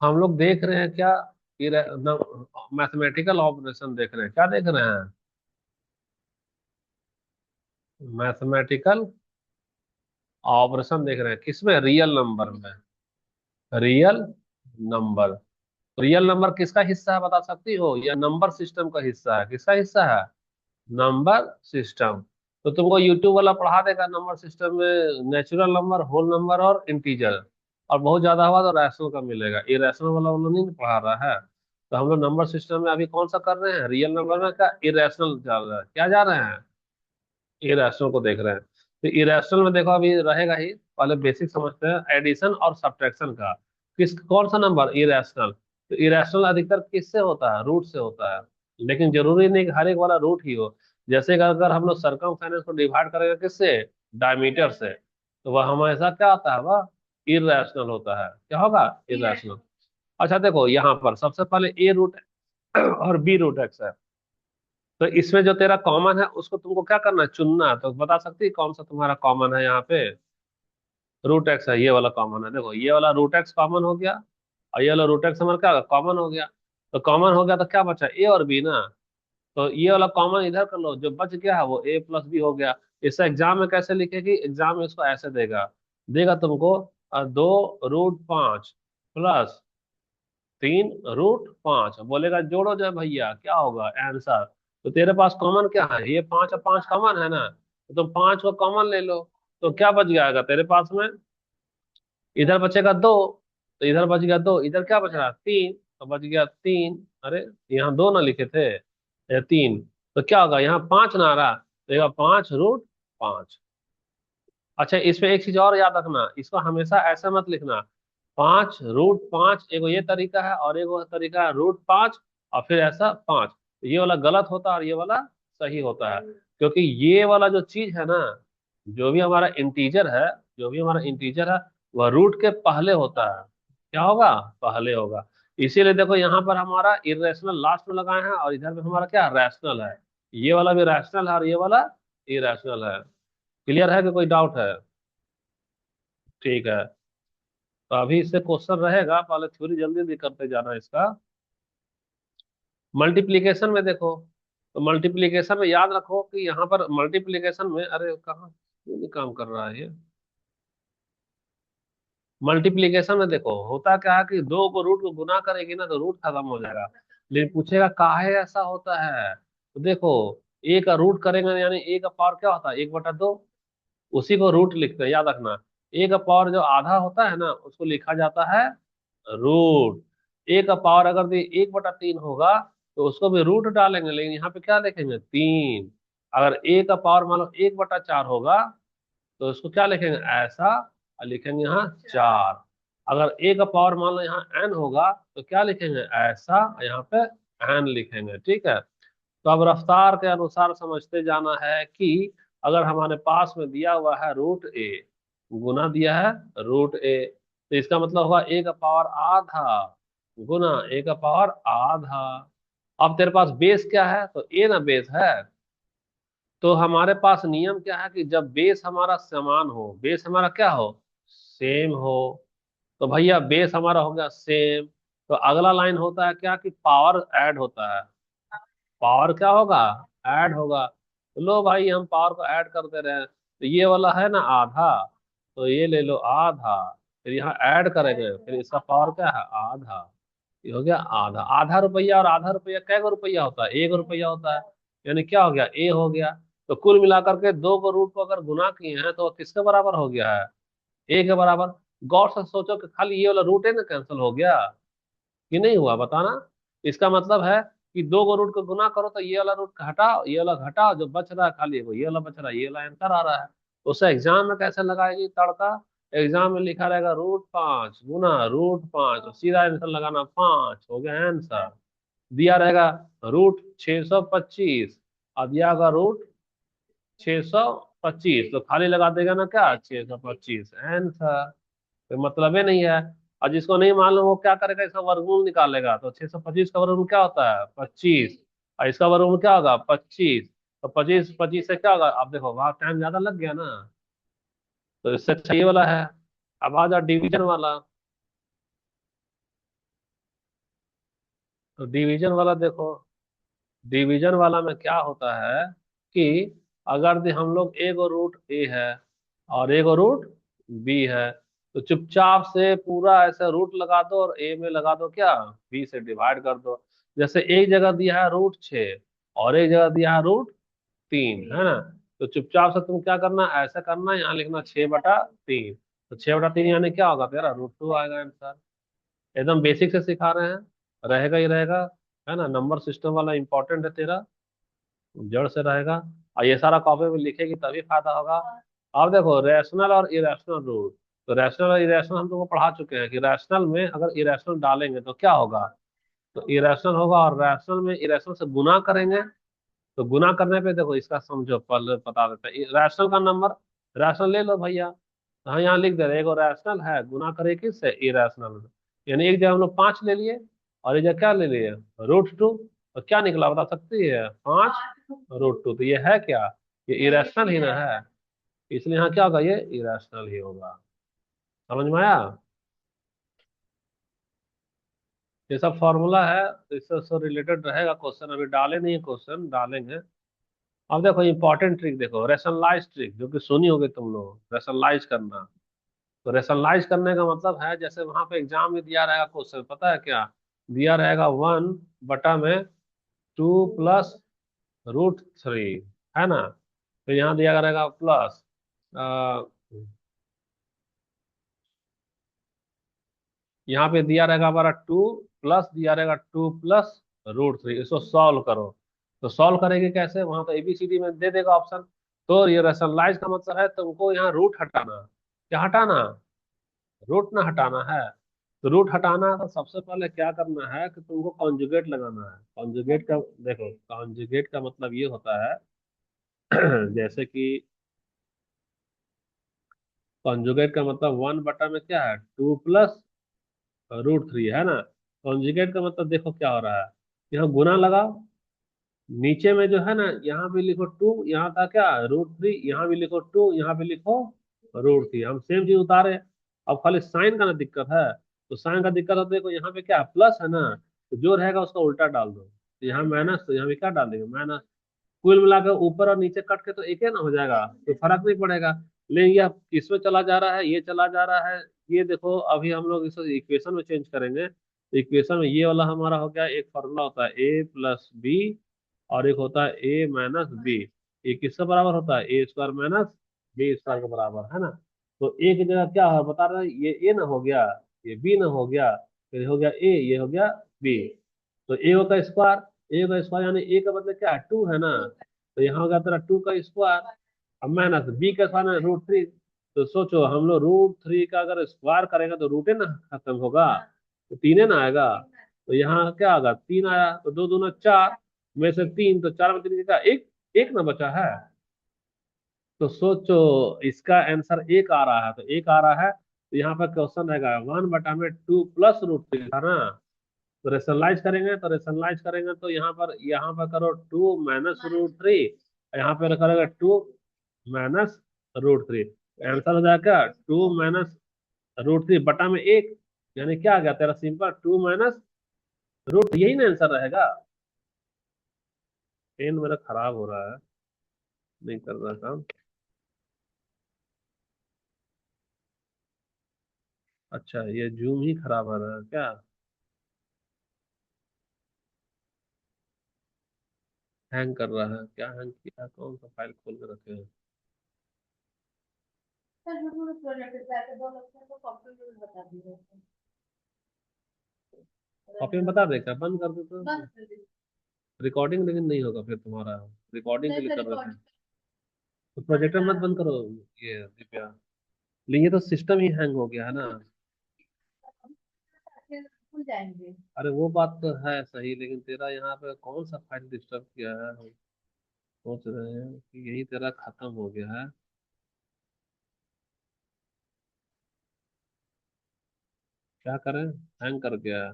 हम लोग देख रहे हैं क्या? मैथमेटिकल ऑपरेशन देख रहे हैं, क्या देख रहे हैं? मैथमेटिकल ऑपरेशन देख रहे हैं, किसमें? रियल नंबर में। Real number. रियल नंबर किसका हिस्सा है बता सकती हो? या नंबर सिस्टम का हिस्सा है? किसका हिस्सा है? Number system. तो तुमको यूट्यूब वाला पढ़ा देगा नंबर सिस्टम में नेचुरल नंबर, होल नंबर और इंटीजर। और बहुत ज्यादा हुआ तो रैशनल का मिलेगा। ये रैशनल वाला वाला नहीं पढ़ा रहा है। तो हम लोग नंबर सिस्टम में अभी कौन सा कर रहे हैं? रियल नंबर में क्या इरेशनल जा रहा है? क्या जा रहे हैं? इरेशनल को देख रहे हैं। तो इरेशनल में देखो अभी रहेगा ही। पहले बेसिक समझते हैं एडिशन और सब्ट्रैक्शन का। कौन सा नंबर इरेशनल? तो इरेशनल अधिकतर किससे होता है? रूट से होता है। लेकिन जरूरी नहीं कि हर एक वाला रूट ही हो। जैसे कि अगर हम लोग सरकमफेरेंस को डिवाइड करेंगे किससे? डायमीटर से। तो वह हमेशा क्या होता है? वह इरेशनल होता है। क्या होगा? इरेशनल। अच्छा देखो यहाँ पर सबसे पहले ए रूट और बी रूट एक्स है। तो इसमें जो तेरा कॉमन है उसको तुमको क्या करना है? चुनना है। तो बता सकती है कौन सा तुम्हारा कॉमन है यहाँ पे? रूट एक्स है, ये वाला कॉमन है। देखो ये वाला रूट एक्स कॉमन हो गया। और ये वाला रूट एक्स हमारा क्या कॉमन हो गया? तो कॉमन हो गया तो क्या बचा? ए और बी ना। तो ये वाला कॉमन इधर कर लो, जो बच गया है वो ए प्लस बी हो गया। इसे एग्जाम में कैसे लिखेगी? एग्जाम में इसको ऐसे देगा। देगा तुमको 2√5 प्लस 3√5। बोलेगा जोड़ो जय भैया, क्या होगा आंसर? तो तेरे पास कॉमन क्या है? ये 5 और 5 कॉमन है ना, तो तुम 5 को कॉमन ले लो। तो क्या बच जाएगा तेरे पास में? इधर बचेगा 2। तो इधर बच गया 2, इधर क्या बच रहा? 3। तो बच गया 3। अरे यहाँ 2 ना लिखे थे, या 3। तो क्या होगा? यहाँ 5 ना आ रहा, तो ये 5√5। अच्छा इसमें एक चीज और याद रखना, इसको हमेशा ऐसा मत लिखना। 5√5 एगो ये तरीका है, और एगो तरीका है √5 और फिर ऐसा 5। ये वाला गलत होता है और ये वाला सही होता है। क्योंकि ये वाला जो चीज है ना, जो भी हमारा इंटीजर है, जो भी हमारा इंटीजर है, वह रूट के पहले होता है। क्या होगा? पहले होगा। इसीलिए देखो यहाँ पर हमारा इरेशनल लास्ट में लगाए हैं, और इधर में हमारा क्या रैशनल है। ये वाला भी रैशनल है और ये वाला इरेशनल है। क्लियर है कि कोई डाउट है? ठीक है। तो अभी इससे क्वेश्चन रहेगा, पहले थ्योरी जल्दी जल्दी करते जाना इसका। मल्टीप्लीकेशन में देखो। तो मल्टीप्लीकेशन में याद रखो कि यहाँ पर मल्टीप्लीकेशन में, अरे कहाँ क्यों नहीं काम कर रहा है ये? मल्टीप्लीकेशन में देखो होता क्या है कि दो को रूट को गुना करेगी ना तो रूट खत्म हो जाएगा। लेकिन पूछेगा काहे ऐसा होता है? तो देखो, ए का रूट करेंगे यानी ए का पावर क्या होता है? 1/2। उसी को रूट लिखते हैं, याद रखना। ए का पावर जो आधा होता है ना उसको लिखा जाता है रूट। ए का पावर अगर 1/3 होगा तो उसको भी रूट डालेंगे, लेकिन यहाँ पे क्या लिखेंगे? 3। अगर ए का पावर मान लो 1/4 होगा तो उसको क्या लिखेंगे? ऐसा। और लिखेंगे यहाँ 4। अगर ए का पावर मान लो यहाँ एन होगा तो क्या लिखेंगे? ऐसा। और यहाँ पे एन लिखेंगे। ठीक है। तो अब रफ्तार के अनुसार समझते जाना है कि अगर हमारे पास में दिया हुआ है √a, गुना दिया है √a, तो इसका मतलब होगा ए का पावर आधा गुना ए का पावर आधा। अब तेरे पास बेस क्या है? तो ए ना बेस है। तो हमारे पास नियम क्या है कि जब बेस हमारा समान हो, बेस हमारा क्या हो? सेम हो। तो भैया बेस हमारा हो गया सेम। तो अगला लाइन होता है क्या कि पावर ऐड होता है। पावर क्या होगा? ऐड होगा। तो लो भाई हम पावर को ऐड करते रहे, तो ये वाला है ना आधा, तो ये ले लो आधा। फिर यहाँ ऐड करेंगे, फिर इसका पावर क्या है? आधा। ये हो गया आधा। आधा रुपया और आधा रुपया कै गो रुपया होता है? 1 रुपया होता है। यानी क्या हो गया? ए हो गया। तो कुल मिलाकर के दो को रूट को अगर गुना किए हैं तो किसके बराबर हो गया है? ए के बराबर। गौर से सोचो कि खाली ये वाला रूट है ना कैंसिल हो गया कि नहीं हुआ? बताना। इसका मतलब है कि दो को रूट को गुना करो तो ये वाला रूट हटाओ, ये वाला घटाओ, जो बच रहा है खाली वो ये वाला बच रहा है, ये वाला आंसर आ रहा है। उसे एग्जाम में कैसे लगाएगी तड़का? एग्जाम में लिखा रहेगा √5 गुना √5, तो सीधा आंसर लगाना 5 हो गया आंसर। दिया रहेगा √625 और दिया होगा √625, तो खाली लगा देगा ना क्या? 625 आंसर। कोई मतलब ही नहीं है। और जिसको नहीं मालूम वो क्या करेगा? इसका वर्गमूल निकालेगा। तो 625 का वर्गमूल क्या होता है? 25। और इसका वर्गमूल क्या होगा? 25। तो 25 25 से क्या होगा? अब देखो वहां टाइम ज्यादा लग गया ना, तो इससे अच्छा ये वाला है। अब आ जाओ डिवीजन वाला। तो डिवीजन वाला देखो, डिवीजन वाला में क्या होता है कि अगर हम लोग ए को रूट ए है और ए को रूट बी है, तो चुपचाप से पूरा ऐसे रूट लगा दो और ए में लगा दो क्या, बी से डिवाइड कर दो। जैसे एक जगह दिया है रूट 6 और एक जगह दिया है रूट 3, है ना। तो चुपचाप से तुम क्या करना, ऐसा करना, यहाँ लिखना 6/3। तो 6/3 यानी क्या होगा तेरा रूट 2 आएगा आंसर। एकदम बेसिक से सिखा रहे हैं, रहेगा ही रहेगा, है ना। नंबर सिस्टम वाला इंपॉर्टेंट है तेरा, जड़ से रहेगा। और ये सारा कॉपी में लिखेगी तभी फायदा होगा। अब देखो रैशनल और इरेशनल रूट। तो रैशनल और इरेशनल हम तुमको पढ़ा चुके हैं कि रैशनल में अगर इरेशनल डालेंगे तो क्या होगा, तो इरेशनल होगा। और रैशनल में इरेशनल से गुना करेंगे, तो गुना करने पे देखो इसका समझो, पहले बता देते हैं रैशनल का नंबर। रैशनल ले लो भैया, तो हाँ यहाँ लिख दे रहे, एगो रैशनल है, गुना करे किससे, इरेशनल। यानी एक जगह हम लोग 5 ले लिए और एक जगह क्या ले लिए, रूट 2। तो क्या निकला बता सकती है, 5√2। तो ये है क्या, ये इरेशनल ही ना है, इसलिए यहाँ क्या होगा, ये इरेशनल ही होगा। समझ में आया। ये सब फॉर्मूला है, तो इससे रिलेटेड रहेगा क्वेश्चन, अभी डाले नहीं है, क्वेश्चन डालेंगे। अब देखो इंपॉर्टेंट ट्रिक देखो, रेशनलाइज ट्रिक, जो कि सुनी होगी तुम लोग, रेशनलाइज करना। तो रेशनलाइज करने का मतलब है, जैसे वहां पे एग्जाम में दिया रहेगा क्वेश्चन, पता है क्या दिया रहेगा, 1/2 + रूट 3, है ना। तो यहाँ दिया रहेगा प्लस, यहाँ पे दिया रहेगा हमारा 2, प्लस दिया रहेगा 2 + रूट 3। इसको सॉल्व करो। तो सॉल्व करेंगे कैसे, वहां तो एबीसीडी में दे देगा ऑप्शन। तो ये रेशनलाइज का मतलब है तुमको यहाँ रूट हटाना। क्या हटाना, रूट ना हटाना है। तो रूट हटाना है तो सबसे पहले क्या करना है कि तुमको कॉन्जुगेट लगाना है। कॉन्जुगेट का देखो, कॉन्जुगेट का मतलब ये होता है जैसे कि कॉन्जुगेट का मतलब 1 बटा में क्या है, 2 + रूट 3, है ना। कॉन्जुगेट का मतलब देखो क्या हो रहा है, यहाँ गुना लगाओ, नीचे में जो है ना यहाँ भी लिखो 2, यहाँ था क्या रूट 3, यहाँ भी लिखो 2, यहाँ भी लिखो रूट 3, हम सेम चीज उतारे। अब खाली साइन का ना दिक्कत है, तो साइन का दिक्कत है, देखो यहाँ पे क्या प्लस है ना, तो जो रहेगा उसका उल्टा डाल दो। तो यहाँ माइनस, तो यहाँ भी क्या डाल देंगे माइनस। कुल मिलाकर ऊपर और नीचे कट के तो एक ही ना हो जाएगा, तो फर्क नहीं पड़ेगा। लेकिन ये इसमें चला जा रहा है, ये चला जा रहा है। ये देखो अभी हम लोग इसको इक्वेशन में चेंज करेंगे, तो इक्वेशन में ये वाला हमारा हो गया, एक फॉर्मूला होता है A + B और एक होता है A - B। ये किसके बराबर होता है, A² - B² के बराबर, है ना। तो ए की जगह क्या है बता रहे हैं, ये ए ना हो गया, ये बी ना हो गया, फिर हो गया ए, ये हो गया बी। तो ए का स्क्वायर, यानी ए का मतलब क्या है, 2 है ना। तो यहाँ हो गया तेरा 2 का स्क्वायर। अब माइनस बी का स्क्वायर है रूट 3। तो सोचो हम लोग रूट 3 का अगर स्क्वायर करेंगे तो रूटे ना खत्म होगा, तो 3 ना आएगा। तो यहाँ क्या आएगा, 3 आया, तो 2 दूना 4 में से 3, तो 4 में 3 का एक, एक ना बचा है। तो सोचो इसका आंसर एक आ रहा है, तो एक आ रहा है, तो यहाँ पर क्वेश्चन रहेगा 1/2 + रूट 3 था ना। तो रेशनलाइज करेंगे तो यहाँ पर करो 2 - रूट 3, यहाँ पे करेगा 2 - रूट 3। आंसर हो जाएगा 2 - रूट 3 बटा में एक, यानी क्या आ गया तेरा सिंपल 2 - रूट, यही ना आंसर रहेगा। पेन मेरा खराब हो रहा है, नहीं कर रहा काम। अच्छा ये जूम ही खराब हो रहा है क्या। हैंग कर रहा है क्या, हैंग किया है? कौन सा फाइल खोल के रखे हैं। कॉपी में बता दे क्या, बंद कर दे तो रिकॉर्डिंग लेकिन नहीं होगा फिर तुम्हारा, रिकॉर्डिंग के लिए कर रहे थे। तो प्रोजेक्टर मत बंद करो, ये दिव्या। लेकिन ये तो सिस्टम ही हैंग हो गया है ना। अरे वो बात तो है सही, लेकिन तेरा यहाँ पे कौन सा फाइल डिस्टर्ब किया है, हम सोच रहे हैं कि यही तेरा खत्म हो गया है। क्या करें, हैंग कर गया है,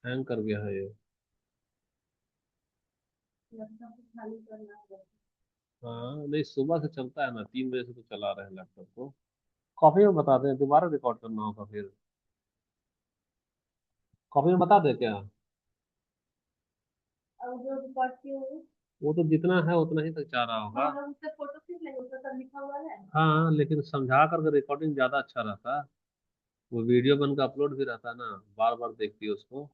हैंग कर गया है ये। हाँ नहीं, सुबह से चलता है ना, 3 बजे से तो चला रहे हैं लैपटॉप को। कॉपी में बता दें, दोबारा रिकॉर्ड करना होगा फिर। कॉपी में बता दे क्या? और जो रिकॉर्ड किए हुए। वो तो जितना है उतना ही तक चाह रहा तो होगा। हम लोग उससे फोटो खींच लेंगे, उसका सब लिखा हुआ है। हाँ लेकिन समझा करके रिकॉर्डिंग ज्यादा अच्छा रहता है। वो वीडियो बन के अपलोड भी रहता है ना, बार बार देखती है उसको।